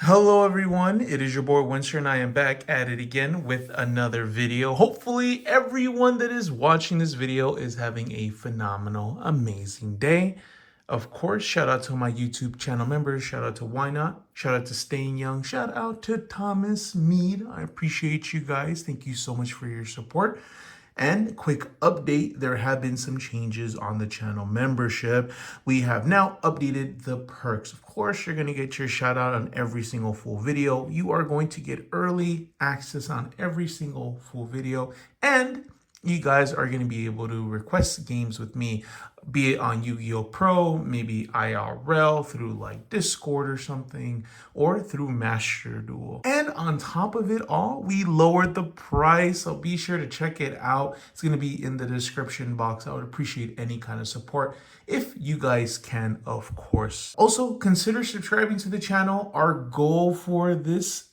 Hello everyone, it is your boy Winster and I am back at it again with another video. Hopefully everyone that is watching this video is having a phenomenal, amazing day. Of course, shout out to my YouTube channel members, shout out to Why Not, shout out to Staying Young, shout out to Thomas Mead. I appreciate you guys. Thank you so much for your support. And quick update, there have been some changes on the channel membership. We have now updated the perks. Of course, you're going to get your shout out on every single full video. You are going to get early access on every single full video. And you guys are going to be able to request games with me, be it on Yu-Gi-Oh! Pro, maybe IRL through like Discord or something, or through Master Duel. And on top of it all, we lowered the price, so be sure to check it out. It's going to be in the description box. I would appreciate any kind of support if you guys can, of course. Also, consider subscribing to the channel. Our goal for this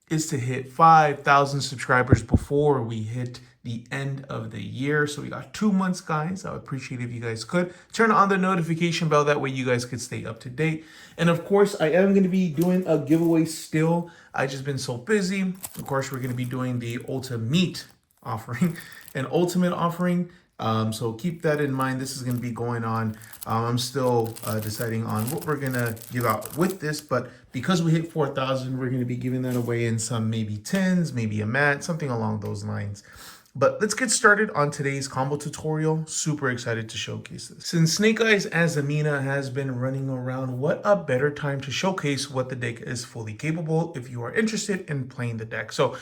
is to hit 5,000 subscribers before we hit the end of the year. So we got 2 months, guys. I would appreciate if you guys could turn on the notification bell. That way you guys could stay up to date. And of course, I am going to be doing a giveaway still. I just been so busy. Of course, we're going to be doing the ultimate offering, an ultimate offering. So keep that in mind. This is going to be going on. I'm still deciding on what we're going to give out with this, but because we hit 4,000, we're going to be giving that away in some maybe tins, maybe a mat, something along those lines. But let's get started on today's combo tutorial. Super excited to showcase this. Since Snake Eyes Azamina has been running around, what a better time to showcase what the deck is fully capable if you are interested in playing the deck. So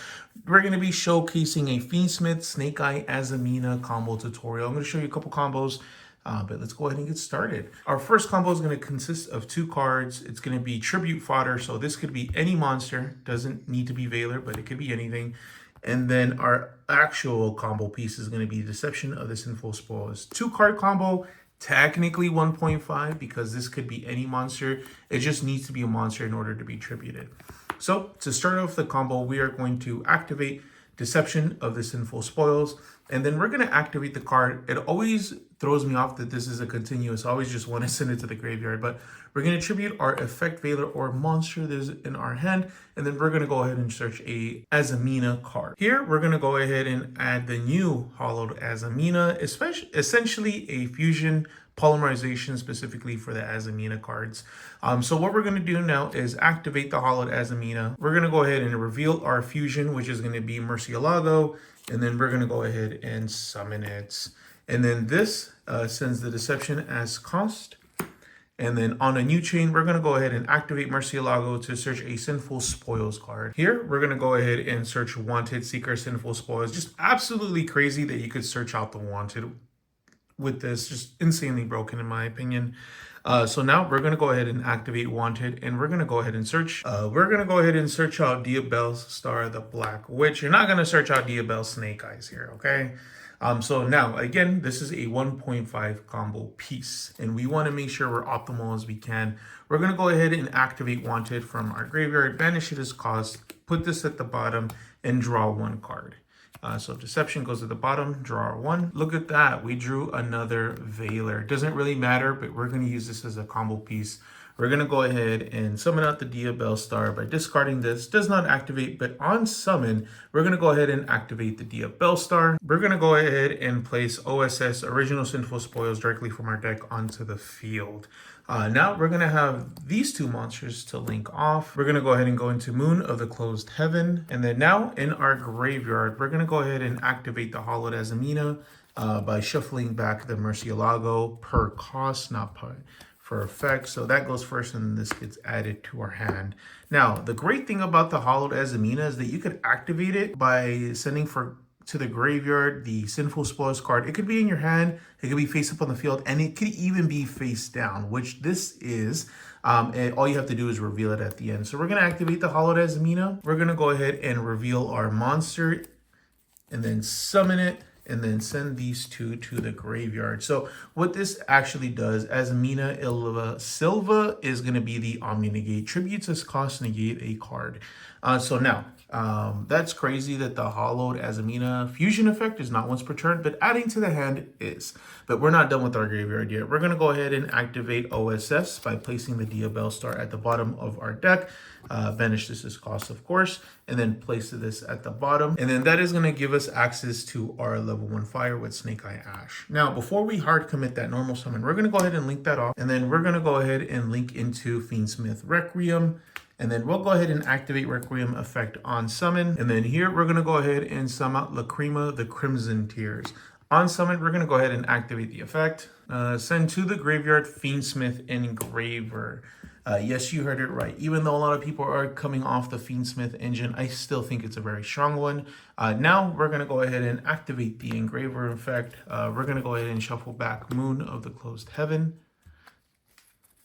we're going to be showcasing a Fiendsmith Snake Eye Azamina combo tutorial. I'm going to show you a couple combos. But let's go ahead and get started. Our first combo is going to consist of 2 cards. It's going to be Tribute Fodder. So this could be any monster. Doesn't need to be Veiler, but it could be anything. And then our actual combo piece is going to be Deception of the Sinful Spoils. 2-card combo, technically 1.5 because this could be any monster. It just needs to be a monster in order to be tributed. So to start off the combo, we are going to activate Deception of the Sinful Spoils, and then we're going to activate the card. It always throws me off that this is a continuous. I always just want to send it to the graveyard, but we're going to tribute our effect Veiler or monster that is in our hand, and then we're going to go ahead and search a Azamina card. Here, we're going to go ahead and add the new hollowed Azamina, essentially a fusion polymerization specifically for the Azamina cards. So what we're going to do now is activate the hollowed Azamina. We're going to go ahead and reveal our fusion, which is going to be Murcielago, and then we're going to go ahead and summon it. And then this sends the deception as cost. And then on a new chain, we're going to go ahead and activate Murcielago to search a Sinful Spoils card. Here, we're going to go ahead and search Wanted Seeker Sinful Spoils. Just absolutely crazy that you could search out the Wanted with this. Just insanely broken in my opinion. So now we're going to go ahead and activate Wanted, and we're going to go ahead and search. We're going to go ahead and search out Diabellstar the Black Witch. You're not going to search out Diabell Snake Eyes here, okay? So now, again, this is a 1.5 combo piece, and we want to make sure we're optimal as we can. We're going to go ahead and activate Wanted from our graveyard, banish it as cost, put this at the bottom, and draw 1 card. So Deception goes at the bottom, draw 1. Look at that, we drew another Veiler. Doesn't really matter, but we're going to use this as a combo piece. We're going to go ahead and summon out the Diabellstar by discarding this. Does not activate, but on summon, we're going to go ahead and activate the Diabellstar. We're going to go ahead and place OSS, Original Sinful Spoils, directly from our deck onto the field. Now we're going to have these 2 monsters to link off. We're going to go ahead and go into Moon of the Closed Heaven. And then now in our graveyard, we're going to go ahead and activate the Hollowed Azamina by shuffling back the Murcielago per cost, not per effect. So that goes first, and this gets added to our hand. Now, the great thing about the Hollowed Azamina is that you could activate it by sending to the graveyard the Sinful Spoils card. It could be in your hand, it could be face up on the field, and it could even be face down, which this is. And all you have to do is reveal it at the end. So we're going to activate the Hollowed Azamina. We're going to go ahead and reveal our monster, and then summon it, and then send these 2 to the graveyard. So what this actually does, Azamina Ilva Silva is going to be the Omni Negate. Tributes as cost, negate a card. So now, that's crazy that the Hollowed Azamina fusion effect is not once per turn, but adding to the hand is. But we're not done with our graveyard yet. We're going to go ahead and activate OSS by placing the Diabellstar at the bottom of our deck. banish this as cost, of course, and then place this at the bottom. And then that is going to give us access to our level 1 fire with Snake Eye Ash. Now, before we hard commit that normal summon, we're going to go ahead and link that off. And then we're going to go ahead and link into Fiendsmith Requiem. And then we'll go ahead and activate Requiem effect on summon. And then here we're going to go ahead and summon out Lacrima, the Crimson Tears. On summon, we're going to go ahead and activate the effect. Send to the graveyard Fiendsmith Engraver. Yes, you heard it right. Even though a lot of people are coming off the Fiendsmith engine, I still think it's a very strong one. Now we're going to go ahead and activate the Engraver effect. We're going to go ahead and shuffle back Moon of the Closed Heaven.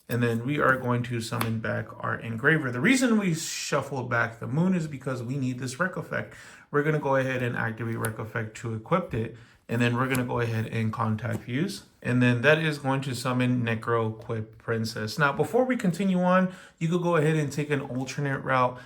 And then we are going to summon back our Engraver. The reason we shuffled back the Moon is because we need this Wreck effect. We're going to go ahead and activate Wreck effect to equip it. And then we're going to go ahead and contact Fuse. And then that is going to summon Necro Quip Princess. Now, before we continue on, you could go ahead and take an alternate route.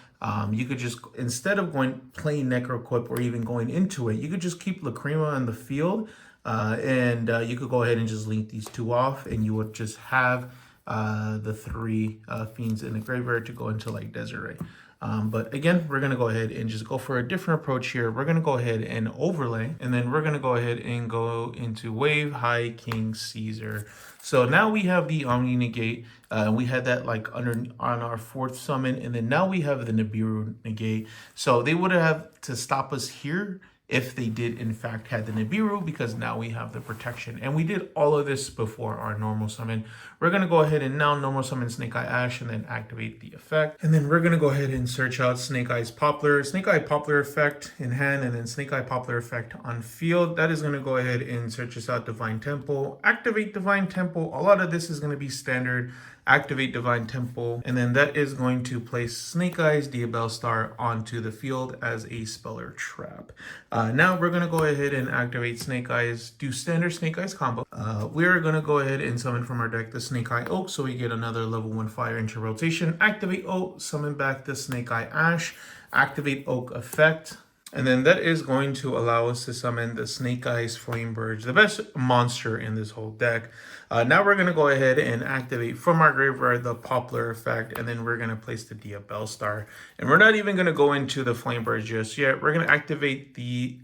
You could just, instead of playing Necro Quip or even going into it, you could just keep Lacrima on the field. You could go ahead and just link these two off. And you would just have the 3 Fiends in the graveyard to go into like Desiree. But again, we're going to go ahead and just go for a different approach here. We're going to go ahead and overlay, and then we're going to go ahead and go into Wave High King Caesar. So now we have the Omni Negate. We had that like on our 4th summon, and then now we have the Nibiru Negate. So they would have to stop us here if they did in fact had the Nibiru, because now we have the protection. And we did all of this before our normal summon. We're going to go ahead and now normal summon Snake Eye Ash and then activate the effect. And then we're going to go ahead and search out Snake Eye's Poplar, Snake Eye Poplar effect in hand, and then Snake Eye Poplar effect on field. That is going to go ahead and search us out Divine Temple, activate Divine Temple. A lot of this is going to be standard. Activate Divine Temple, and then that is going to place Snake Eyes Diabell Star onto the field as a Speller Trap. Now we're going to go ahead and activate Snake Eyes, do standard Snake Eyes combo. We're going to go ahead and summon from our deck the Snake Eye Oak, so we get another level 1 fire into rotation. Activate Oak, summon back the Snake Eye Ash, activate Oak effect. And then that is going to allow us to summon the Snake Eyes Flamebird, the best monster in this whole deck. Now we're going to go ahead and activate from our graveyard the Poplar effect, and then we're going to place the Diabell Star. And we're not even going to go into the Flamebird just yet. We're going to activate the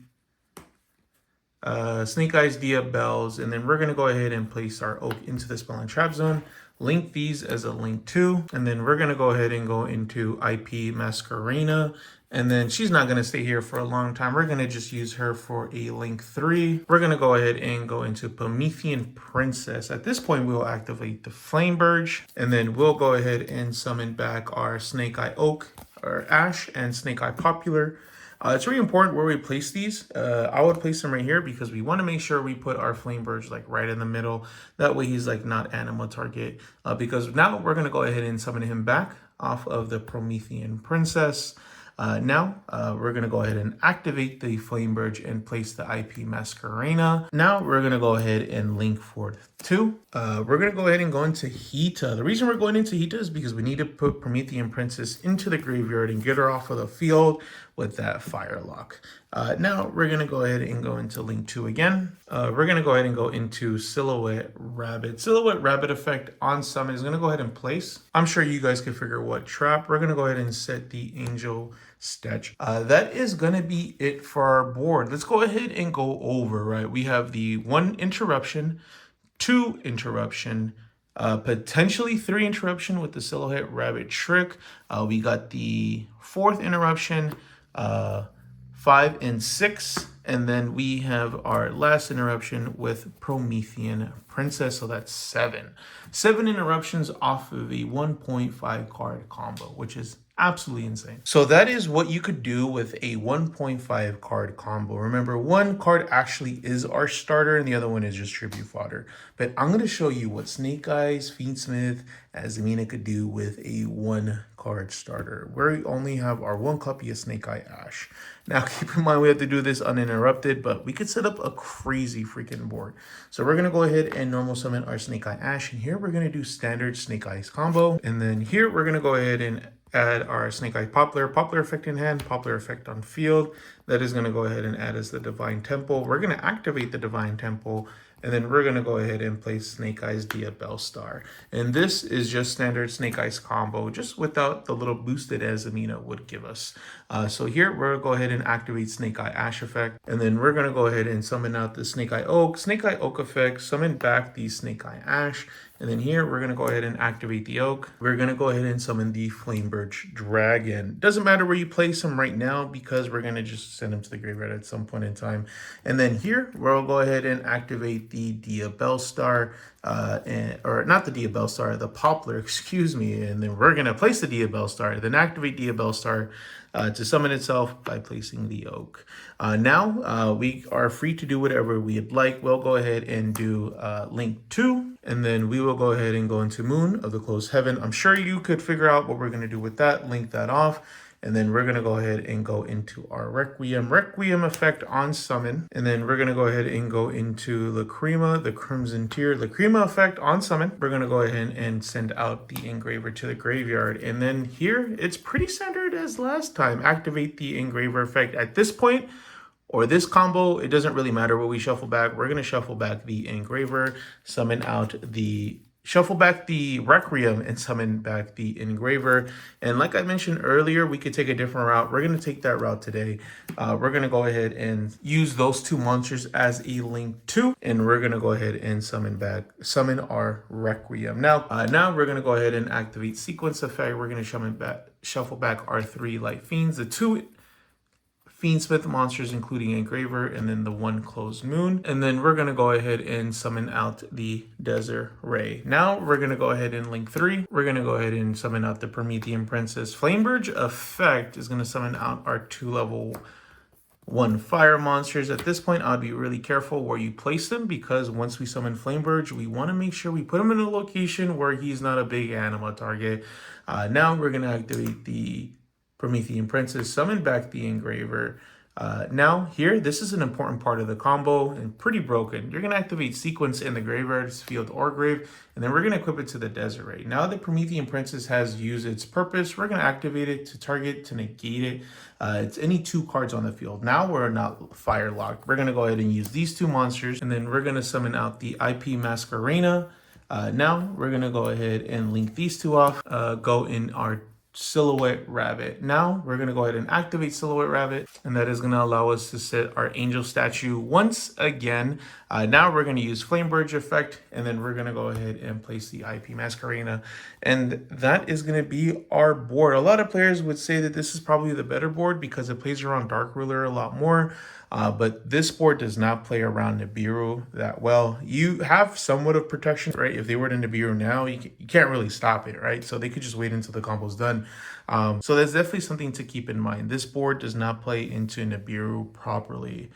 Snake Eyes Diabells, and then we're going to go ahead and place our Oak into the Spell and Trap Zone. Link these as a link 2, and then we're going to go ahead and go into IP Masquerena. And then she's not going to stay here for a long time. We're going to just use her for a link 3. We're going to go ahead and go into Promethean Princess. At this point, we'll activate the Flamebird. And then we'll go ahead and summon back our Snake Eye Oak, or Ash, and Snake Eye Popular. It's really important where we place these. I would place them right here because we want to make sure we put our Flamebirds like right in the middle. That way he's like not anima target. Because now we're going to go ahead and summon him back off of the Promethean Princess. Now we're going to go ahead and activate the Flamebird and place the IP Masquerena. Now we're going to go ahead and link for 2. We're going to go ahead and go into Hita. The reason we're going into Hita is because we need to put Promethean Princess into the graveyard and get her off of the field with that Firelock. Now we're going to go ahead and go into link 2 again. We're going to go ahead and go into Silhouette Rabbit. Silhouette Rabbit effect on summon is going to go ahead and place. I'm sure you guys can figure what trap. We're going to go ahead and set the Angel Statue. That is going to be it for our board. Let's go ahead and go over, right? We have the 1 interruption, 2 interruption, potentially 3 interruption with the Silhouette Rabbit trick. We got the 4th interruption, 5 and 6, and then we have our last interruption with Promethean Princess, so that's 7. 7 interruptions off of a 1.5 card combo, which is absolutely insane. So that is what you could do with a 1.5 card combo. Remember, 1 card actually is our starter and the other one is just tribute fodder. But I'm going to show you what Snake Eyes, Fiendsmith, Azamina could do with a 1 card starter. We only have our 1 copy of Snake Eye Ash. Now keep in mind we have to do this uninterrupted, but we could set up a crazy freaking board. So we're going to go ahead and normal summon our Snake Eye Ash, and here we're going to do standard Snake Eyes combo. And then here we're going to go ahead and add our Snake Eye Poplar, Poplar effect in hand, Poplar effect on field. That is going to go ahead and add us the Divine Temple. We're going to activate the Divine Temple, And then we're going to go ahead and place Snake Eyes Diabell Star. And this is just standard Snake Eyes combo, just without the little boost that Azamina would give us. So here, we're going to go ahead and activate Snake Eye Ash effect. And then we're going to go ahead and summon out the Snake Eye Oak effect, summon back the Snake Eye Ash. And then here, we're going to go ahead and activate the Oak. We're going to go ahead and summon the Flame Birch Dragon. Doesn't matter where you place him right now because we're going to just send him to the graveyard at some point in time. And then here, we'll go ahead and activate the Diabell Star, or not the Diabell Star, the Poplar, excuse me. And then we're going to place the Diabell Star, then activate Diabell Star to summon itself by placing the Oak. Now, we are free to do whatever we'd like. We'll go ahead and do Link 2. And then we will go ahead and go into Moon of the Closed Heaven. I'm sure you could figure out what we're going to do with that. Link that off. And then we're going to go ahead and go into our Requiem effect on summon. And then we're going to go ahead and go into Lacrima, the Crimson Tear, Lacrima effect on summon. We're going to go ahead and send out the Engraver to the graveyard. And then here, it's pretty standard as last time. Activate the Engraver effect. At this point, or this combo, it doesn't really matter what we shuffle back. We're going to shuffle back the Engraver, shuffle back the Requiem, and summon back the Engraver. And like I mentioned earlier, we could take a different route. We're going to take that route today. We're going to go ahead and use those two monsters as a Link 2. And we're going to go ahead and summon our Requiem. Now we're going to go ahead and activate Sequence Effect. We're going to shuffle back our 3 Light Fiends, the 2 Fiendsmith monsters, including Engraver, and then the 1 Closed Moon. And then we're going to go ahead and summon out the Desert Ray. Now we're going to go ahead and Link 3. We're going to go ahead and summon out the Promethean Princess. Flamebird effect is going to summon out our 2 level 1 fire monsters. At this point, I'd be really careful where you place them, because once we summon Flamebird, we want to make sure we put him in a location where he's not a big anima target. Now we're going to activate the Promethean Princess, summon back the Engraver. Now here, this is an important part of the combo and pretty broken. You're going to activate Sequence in the graveyard's field or grave, and then we're going to equip it to the Desert Ray. Now the Promethean Princess has used its purpose. We're going to activate it to target, to negate it. It's any 2 cards on the field. Now we're not fire locked. We're going to go ahead and use these 2 monsters, and then we're going to summon out the IP Masquerena. Now we're going to go ahead and link these 2 off, go in our Silhouette Rabbit. Now we're going to go ahead and activate Silhouette Rabbit, and that is going to allow us to set our angel statue once again. Now we're going to use Flamebird effect, and then we're going to go ahead and place the IP Masquerena, and that is going to be our board. A lot of players would say that this is probably the better board because it plays around Dark Ruler a lot more. But this board does not play around Nibiru that well. You have somewhat of protection, right? If they were to Nibiru now, you can't really stop it, right? So they could just wait until the combo's done. So that's definitely something to keep in mind. This board does not play into Nibiru properly.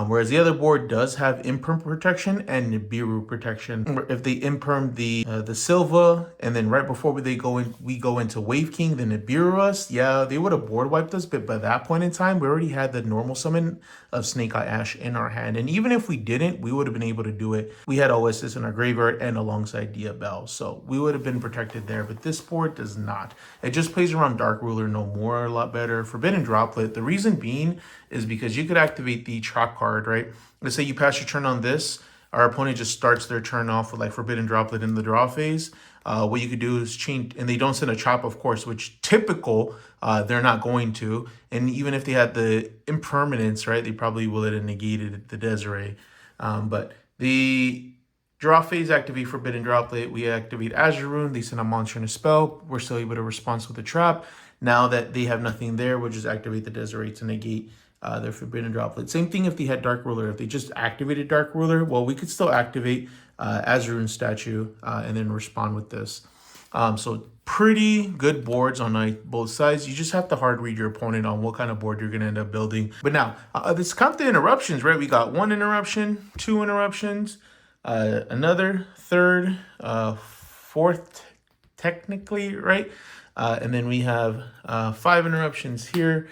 Whereas the other board does have imperm protection and Nibiru protection. If they imperm the Silva, and then right before we go into Wave King, the Nibiru us, yeah, they would have board wiped us, but by that point in time, we already had the normal summon of Snake Eye Ash in our hand. And even if we didn't, we would have been able to do it. We had Oasis in our graveyard and alongside Diabell, so we would have been protected there, but this board does not. It just plays around Dark Ruler no more, a lot better. Forbidden Droplet, the reason being is because you could activate the Chalk card, right? Let's say you pass your turn on this, our opponent just starts their turn off with like Forbidden Droplet in the draw phase. What you could do is change, and they don't send a chop, of course, which typical, they're not going to. And even if they had the impermanence, right, they probably would have negated the Desiree. But the draw phase, activate Forbidden Droplet, we activate Azure Rune, they send a monster and a spell, we're still able to respond with a trap. Now that they have nothing there, we'll just activate the Desiree to negate their Forbidden Droplet. Same thing if they had Dark Ruler. If they just activated Dark Ruler, well, we could still activate Azure statue and then respond with this. So pretty good boards on both sides. You just have to hard read your opponent on what kind of board you're going to end up building. But now, let's count the interruptions, right? We got 1 interruption, 2 interruptions, another, third, fourth, technically, right? And then we have 5 interruptions here.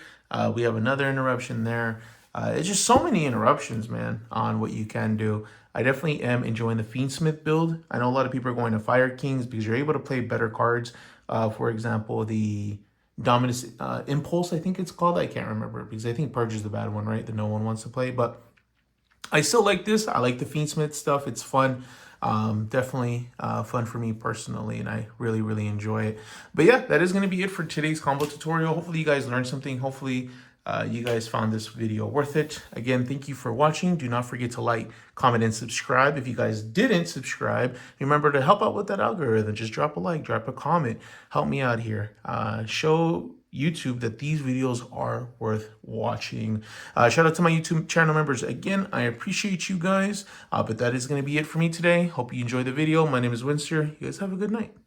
We have another interruption there. It's just so many interruptions, man, on what you can do. I definitely am enjoying the Fiendsmith build. I know a lot of people are going to Fire Kings because you're able to play better cards. For example, the Dominus Impulse, I think it's called. I can't remember because I think Purge is the bad one, right? That no one wants to play. But I still like this. I like the Fiendsmith stuff. It's fun. Definitely fun for me personally, and I really, really enjoy it. But yeah, that is going to be it for today's combo tutorial. Hopefully you guys learned something. Hopefully you guys found this video worth it. Again, thank you for watching. Do not forget to like, comment, and subscribe. If you guys didn't subscribe, remember to help out with that algorithm. Just drop a like, drop a comment. Help me out here. Show YouTube that these videos are worth watching. Shout out to my YouTube channel members. Again, I appreciate you guys. But that is going to be it for me today. Hope you enjoyed the video. My name is Winster. You guys have a good night.